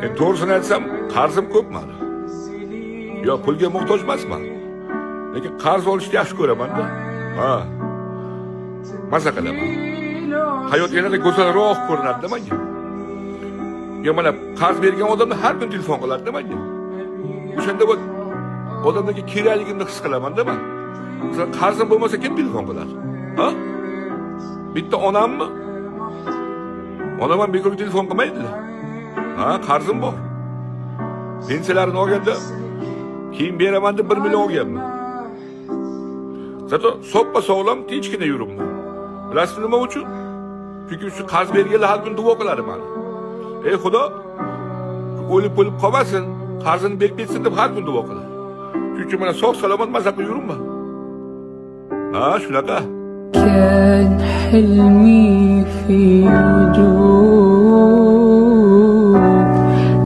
Doğrusunu aytsam, qarzim ko'p mani. Yo, pulga muhtoj emasman. Lekin qarz olishni yaxshi ko'raman-da. Ha. Maza qilaman. Hayot yanada go'zalroq ko'rinadi menga. Yo, mana qarz bergan odamni har kun telefon qiladi menga. O'shanda bu odamdagi kerakligimni his qilaman-da men. Masalan, qarzim bo'lmasa kim telefon qiladi? Ha? Bitta onammi? Onam ham bekorga telefon qilmaydilar. Ha, qarzim bor. Pensiyalarni olganda keyin beraman deb 1 million olganman. Zato soppa sog'lom tinchgina yuribman. Bilasizmi nima uchun? Chunki shu qarz berganlar har kun duo qiladi meni. Ey Xudo, o'lib qolmasin, qarzini berib ketsin deb har kun duo qiladi. Chunki mana sog' salomat maza qilib yuribman. Ha, shunaqa. كان حلمي في وجود